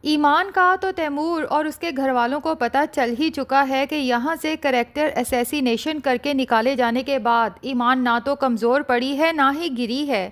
ایمان کا تو تیمور اور اس کے گھر والوں کو پتہ چل ہی چکا ہے کہ یہاں سے کریکٹر اسیسینیشن کر کے نکالے جانے کے بعد ایمان نہ تو کمزور پڑی ہے نہ ہی گری ہے،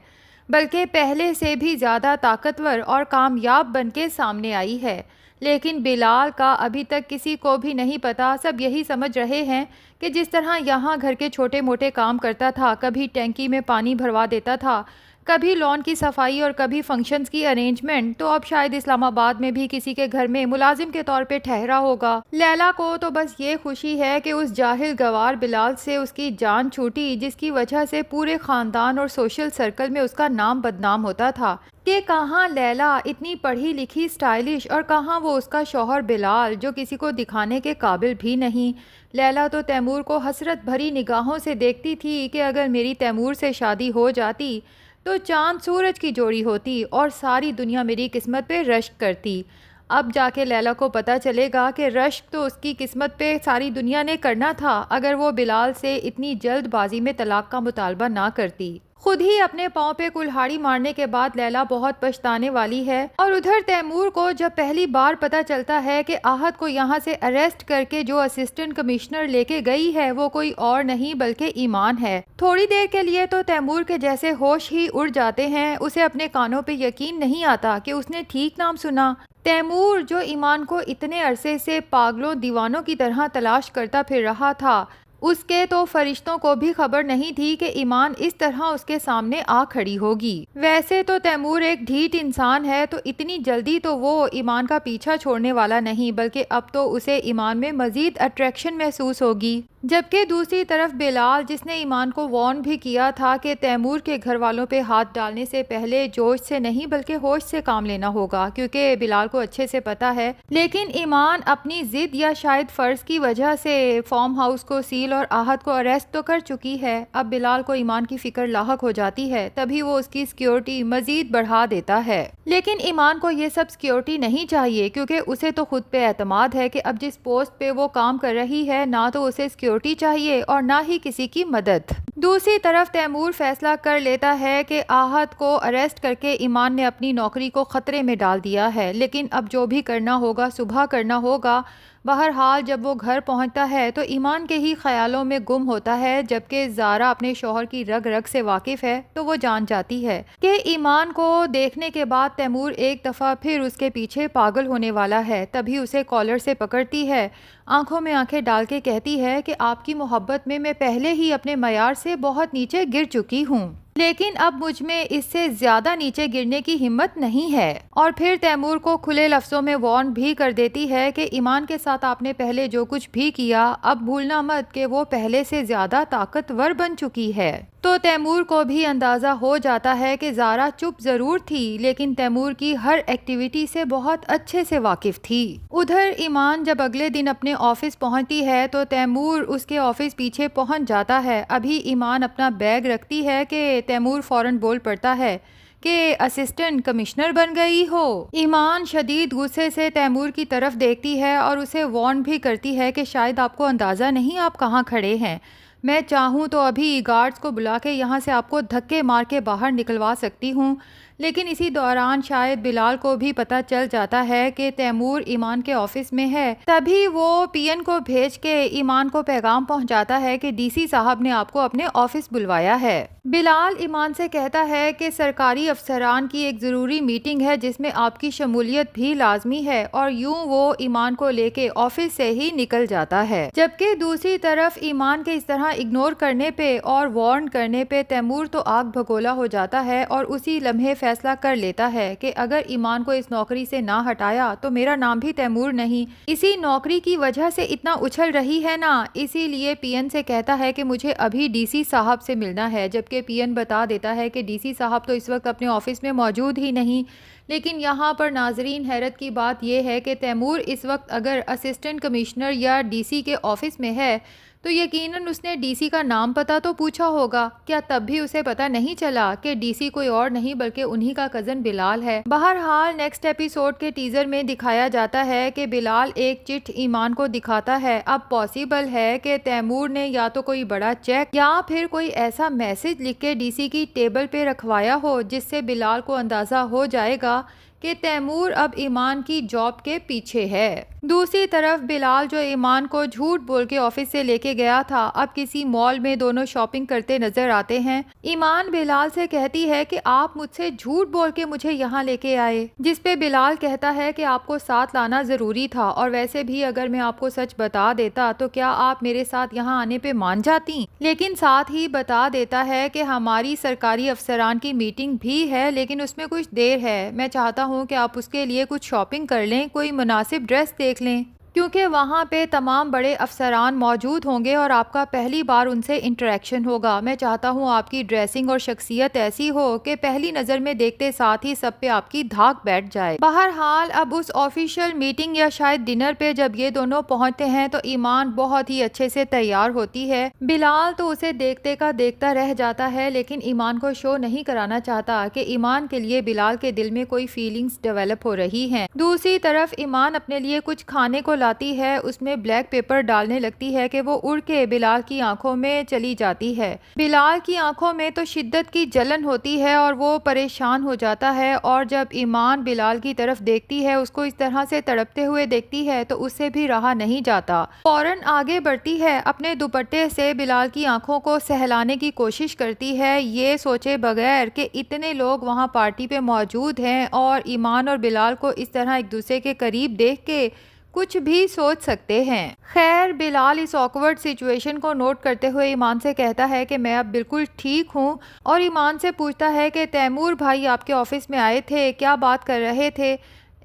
بلکہ پہلے سے بھی زیادہ طاقتور اور کامیاب بن کے سامنے آئی ہے۔ لیکن بلال کا ابھی تک کسی کو بھی نہیں پتا، سب یہی سمجھ رہے ہیں کہ جس طرح یہاں گھر کے چھوٹے موٹے کام کرتا تھا، کبھی ٹینکی میں پانی بھروا دیتا تھا، کبھی لان کی صفائی اور کبھی فنکشنز کی ارینجمنٹ، تو اب شاید اسلام آباد میں بھی کسی کے گھر میں ملازم کے طور پہ ٹھہرا ہوگا۔ لیلا کو تو بس یہ خوشی ہے کہ اس جاہل گوار بلال سے اس کی جان چھوٹی، جس کی وجہ سے پورے خاندان اور سوشل سرکل میں اس کا نام بدنام ہوتا تھا کہ کہاں لیلا اتنی پڑھی لکھی اسٹائلش، اور کہاں وہ اس کا شوہر بلال جو کسی کو دکھانے کے قابل بھی نہیں۔ لیلا تو تیمور کو حسرت بھری نگاہوں سے دیکھتی تھی کہ اگر میری تیمور سے شادی ہو جاتی تو چاند سورج کی جوڑی ہوتی اور ساری دنیا میری قسمت پہ رشک کرتی۔ اب جا کے لیلا کو پتہ چلے گا کہ رشک تو اس کی قسمت پہ ساری دنیا نے کرنا تھا اگر وہ بلال سے اتنی جلد بازی میں طلاق کا مطالبہ نہ کرتی۔ خود ہی اپنے پاؤں پہ کلہاڑی مارنے کے بعد لیلا بہت پچھتانے والی ہے، اور ادھر تیمور کو جب پہلی بار پتہ چلتا ہے کہ آہت کو یہاں سے اریسٹ کر کے جو اسسٹنٹ کمشنر لے کے گئی ہے وہ کوئی اور نہیں بلکہ ایمان ہے۔ تھوڑی دیر کے لیے تو تیمور کے جیسے ہوش ہی اڑ جاتے ہیں، اسے اپنے کانوں پہ یقین نہیں آتا کہ اس نے ٹھیک نام سنا۔ تیمور جو ایمان کو اتنے عرصے سے پاگلوں دیوانوں کی طرح تلاش کرتا پھر رہا تھا، اس کے تو فرشتوں کو بھی خبر نہیں تھی کہ ایمان اس طرح اس کے سامنے آ کھڑی ہوگی۔ ویسے تو تیمور ایک ڈھیٹ انسان ہے، تو اتنی جلدی تو وہ ایمان کا پیچھا چھوڑنے والا نہیں، بلکہ اب تو اسے ایمان میں مزید اٹریکشن محسوس ہوگی۔ جبکہ دوسری طرف بلال، جس نے ایمان کو وارن بھی کیا تھا کہ تیمور کے گھر والوں پہ ہاتھ ڈالنے سے پہلے جوش سے نہیں بلکہ ہوش سے کام لینا ہوگا، کیونکہ بلال کو اچھے سے پتا ہے، لیکن ایمان اپنی ضد یا شاید فرض کی وجہ سے فارم ہاؤس کو سیل اور آہت کو اریسٹ تو کر چکی ہے۔ اب بلال کو ایمان کی فکر لاحق ہو جاتی ہے، تبھی وہ اس کی سیکیورٹی مزید بڑھا دیتا ہے۔ لیکن ایمان کو یہ سب سیکیورٹی نہیں چاہیے، کیونکہ اسے تو خود پہ اعتماد ہے کہ اب جس پوسٹ پہ وہ کام کر رہی ہے، نہ تو اسے سیکیورٹی چاہیے اور نہ ہی کسی کی مدد۔ دوسری طرف تیمور فیصلہ کر لیتا ہے کہ آہت کو اریسٹ کر کے ایمان نے اپنی نوکری کو خطرے میں ڈال دیا ہے، لیکن اب جو بھی کرنا ہوگا صبح کرنا ہوگا۔ بہرحال جب وہ گھر پہنچتا ہے تو ایمان کے ہی خیالوں میں گم ہوتا ہے، جبکہ زارا اپنے شوہر کی رگ رگ سے واقف ہے تو وہ جان جاتی ہے کہ ایمان کو دیکھنے کے بعد تیمور ایک دفعہ پھر اس کے پیچھے پاگل ہونے والا ہے۔ تبھی اسے کالر سے پکڑتی ہے، آنکھوں میں آنکھیں ڈال کے کہتی ہے کہ آپ کی محبت میں پہلے ہی اپنے معیار سے بہت نیچے گر چکی ہوں، لیکن اب مجھ میں اس سے زیادہ نیچے گرنے کی ہمت نہیں ہے۔ اور پھر تیمور کو کھلے لفظوں میں وارن بھی کر دیتی ہے کہ ایمان کے ساتھ آپ نے پہلے جو کچھ بھی کیا، اب بھولنا مت کہ وہ پہلے سے زیادہ طاقتور بن چکی ہے۔ تو تیمور کو بھی اندازہ ہو جاتا ہے کہ زارا چپ ضرور تھی، لیکن تیمور کی ہر ایکٹیویٹی سے بہت اچھے سے واقف تھی۔ ادھر ایمان جب اگلے دن اپنے آفس پہنچتی ہے تو تیمور اس کے آفس پیچھے پہنچ جاتا ہے۔ ابھی ایمان اپنا بیگ رکھتی ہے کہ تیمور فوراً بول پڑتا ہے کہ اسسٹنٹ کمشنر بن گئی ہو۔ ایمان شدید غصے سے تیمور کی طرف دیکھتی ہے اور اسے وارن بھی کرتی ہے کہ شاید آپ کو اندازہ نہیں آپ کہاں کھڑے ہیں، میں چاہوں تو ابھی گارڈز کو بلا کے یہاں سے آپ کو دھکے مار کے باہر نکلوا سکتی ہوں۔ لیکن اسی دوران شاید بلال کو بھی پتہ چل جاتا ہے کہ تیمور ایمان کے آفس میں ہے، تبھی وہ پی این کو بھیج کے ایمان کو پیغام پہنچاتا ہے کہ ڈی سی صاحب نے آپ کو اپنے آفس بلوایا ہے۔ بلال ایمان سے کہتا ہے کہ سرکاری افسران کی ایک ضروری میٹنگ ہے جس میں آپ کی شمولیت بھی لازمی ہے، اور یوں وہ ایمان کو لے کے آفس سے ہی نکل جاتا ہے۔ جبکہ دوسری طرف ایمان کے اس طرح اگنور کرنے پہ اور وارن کرنے پہ تیمور تو آگ بھگولا ہو جاتا ہے، اور اسی لمحے فیصلہ کر لیتا ہے کہ اگر ایمان کو اس نوکری سے نہ ہٹایا تو میرا نام بھی تیمور نہیں۔ اسی نوکری کی وجہ سے اتنا اچھل رہی ہے نا، اسی لیے پی این سے کہتا ہے کہ مجھے ابھی ڈی سی صاحب سے ملنا ہے، جبکہ پی این بتا دیتا ہے کہ ڈی سی صاحب تو اس وقت اپنے آفس میں موجود ہی نہیں۔ لیکن یہاں پر ناظرین حیرت کی بات یہ ہے کہ تیمور اس وقت اگر اسسٹنٹ کمشنر یا ڈی سی کے آفس میں ہے تو یقیناً اس نے ڈی سی کا نام پتہ تو پوچھا ہوگا، کیا تب بھی اسے پتہ نہیں چلا کہ ڈی سی کوئی اور نہیں بلکہ انہی کا کزن بلال ہے۔ بہرحال نیکسٹ ایپیسوڈ کے ٹیزر میں دکھایا جاتا ہے کہ بلال ایک چٹ ایمان کو دکھاتا ہے۔ اب پاسبل ہے کہ تیمور نے یا تو کوئی بڑا چیک یا پھر کوئی ایسا میسج لکھ کے ڈی سی کی ٹیبل پہ رکھوایا ہو جس سے بلال کو اندازہ ہو جائے گا کہ تیمور اب ایمان کی جاب کے پیچھے ہے۔ دوسری طرف بلال جو ایمان کو جھوٹ بول کے آفس سے لے کے گیا تھا، اب کسی مال میں دونوں شاپنگ کرتے نظر آتے ہیں۔ ایمان بلال سے کہتی ہے کہ آپ مجھ سے جھوٹ بول کے مجھے یہاں لے کے آئے، جس پہ بلال کہتا ہے کہ آپ کو ساتھ لانا ضروری تھا، اور ویسے بھی اگر میں آپ کو سچ بتا دیتا تو کیا آپ میرے ساتھ یہاں آنے پہ مان جاتی؟ لیکن ساتھ ہی بتا دیتا ہے کہ ہماری سرکاری افسران کی میٹنگ بھی ہے، لیکن اس میں کچھ دیر ہے، میں چاہتا ہوں کہ آپ اس کے لیے کچھ شاپنگ کر لیں، کوئی مناسب ڈریس دیکھ لیں، کیونکہ وہاں پہ تمام بڑے افسران موجود ہوں گے اور آپ کا پہلی بار ان سے انٹریکشن ہوگا۔ میں چاہتا ہوں آپ کی ڈریسنگ اور شخصیت ایسی ہو کہ پہلی نظر میں دیکھتے ساتھ ہی سب پہ آپ کی دھاک بیٹھ جائے۔ بہرحال اب اس آفیشیل میٹنگ یا شاید ڈنر پہ جب یہ دونوں پہنچتے ہیں تو ایمان بہت ہی اچھے سے تیار ہوتی ہے۔ بلال تو اسے دیکھتے کا دیکھتا رہ جاتا ہے، لیکن ایمان کو شو نہیں کرانا چاہتا کہ ایمان کے لیے بلال کے دل میں کوئی فیلنگز ڈیولپ ہو رہی ہیں۔ دوسری طرف ایمان اپنے لیے کچھ کھانے کو لاتی ہے، اس میں بلیک پیپر ڈالنے لگتی ہے کہ وہ اڑ کے بلال کی آنکھوں میں چلی جاتی ہے۔ بلال کی آنکھوں میں تو شدت کی جلن ہوتی ہے اور وہ پریشان ہو جاتا ہے، اور جب ایمان بلال کی طرف دیکھتی ہے، اس کو اس طرح سے تڑپتے ہوئے دیکھتی ہے تو اس سے بھی رہا نہیں جاتا، فوراً آگے بڑھتی ہے، اپنے دوپٹے سے بلال کی آنکھوں کو سہلانے کی کوشش کرتی ہے، یہ سوچے بغیر کہ اتنے لوگ وہاں پارٹی پہ موجود ہیں اور ایمان اور بلال کو اس طرح ایک دوسرے کے قریب دیکھ کے کچھ بھی سوچ سکتے ہیں۔ خیر بلال اس آکورڈ سچویشن کو نوٹ کرتے ہوئے ایمان سے کہتا ہے کہ میں اب بالکل ٹھیک ہوں، اور ایمان سے پوچھتا ہے کہ تیمور بھائی آپ کے آفس میں آئے تھے، کیا بات کر رہے تھے؟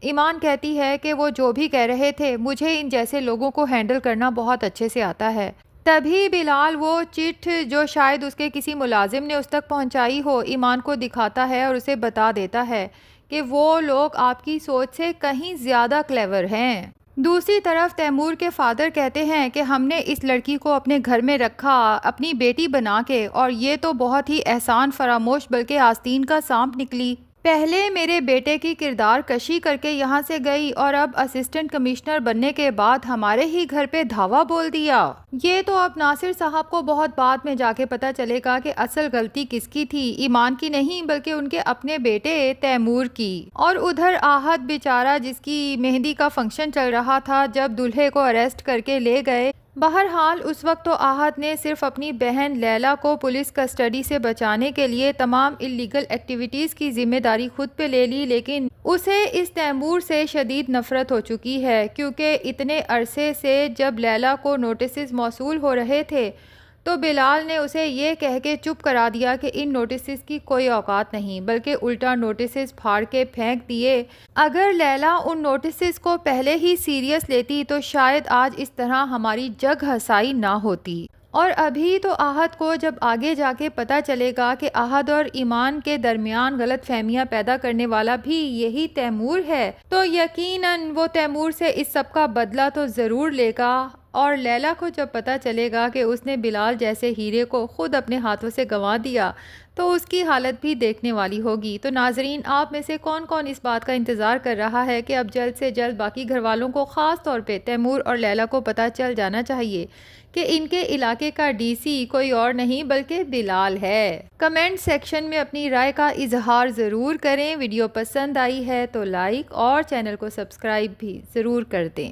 ایمان کہتی ہے کہ وہ جو بھی کہہ رہے تھے، مجھے ان جیسے لوگوں کو ہینڈل کرنا بہت اچھے سے آتا ہے۔ تبھی بلال وہ چٹ جو شاید اس کے کسی ملازم نے اس تک پہنچائی ہو ایمان کو دکھاتا ہے اور اسے بتا دیتا ہے کہ وہ لوگ آپ کی سوچ سے کہیں زیادہ کلیور ہیں۔ دوسری طرف تیمور کے فادر کہتے ہیں کہ ہم نے اس لڑکی کو اپنے گھر میں رکھا اپنی بیٹی بنا کے، اور یہ تو بہت ہی احسان فراموش بلکہ آستین کا سانپ نکلی۔ پہلے میرے بیٹے کی کردار کشی کر کے یہاں سے گئی، اور اب اسسٹنٹ کمشنر بننے کے بعد ہمارے ہی گھر پہ دھاوا بول دیا۔ یہ تو اب ناصر صاحب کو بہت بعد میں جا کے پتا چلے گا کہ اصل غلطی کس کی تھی، ایمان کی نہیں بلکہ ان کے اپنے بیٹے تیمور کی۔ اور ادھر آہت بیچارہ جس کی مہندی کا فنکشن چل رہا تھا، جب دلہے کو اریسٹ کر کے لے گئے، بہرحال اس وقت تو آہت نے صرف اپنی بہن لیلا کو پولیس کسٹڈی سے بچانے کے لیے تمام اللیگل ایکٹیویٹیز کی ذمہ داری خود پہ لے لی، لیکن اسے اس تیمور سے شدید نفرت ہو چکی ہے، کیونکہ اتنے عرصے سے جب لیلا کو نوٹسز موصول ہو رہے تھے تو بلال نے اسے یہ کہہ کے چپ کرا دیا کہ ان نوٹسز کی کوئی اوقات نہیں، بلکہ الٹا نوٹسز پھاڑ کے پھینک دیے۔ اگر لیلا ان نوٹسز کو پہلے ہی سیریس لیتی تو شاید آج اس طرح ہماری جگ ہسائی نہ ہوتی۔ اور ابھی تو آہت کو جب آگے جا کے پتا چلے گا کہ آہت اور ایمان کے درمیان غلط فہمیاں پیدا کرنے والا بھی یہی تیمور ہے، تو یقیناً وہ تیمور سے اس سب کا بدلہ تو ضرور لے گا۔ اور لیلا کو جب پتا چلے گا کہ اس نے بلال جیسے ہیرے کو خود اپنے ہاتھوں سے گنوا دیا تو اس کی حالت بھی دیکھنے والی ہوگی۔ تو ناظرین، آپ میں سے کون کون اس بات کا انتظار کر رہا ہے کہ اب جلد سے جلد باقی گھر والوں کو، خاص طور پہ تیمور اور لیلا کو پتا چل جانا چاہیے کہ ان کے علاقے کا ڈی سی کوئی اور نہیں بلکہ بلال ہے؟ کمنٹ سیکشن میں اپنی رائے کا اظہار ضرور کریں۔ ویڈیو پسند آئی ہے تو لائک اور چینل کو سبسکرائب بھی ضرور کر دیں۔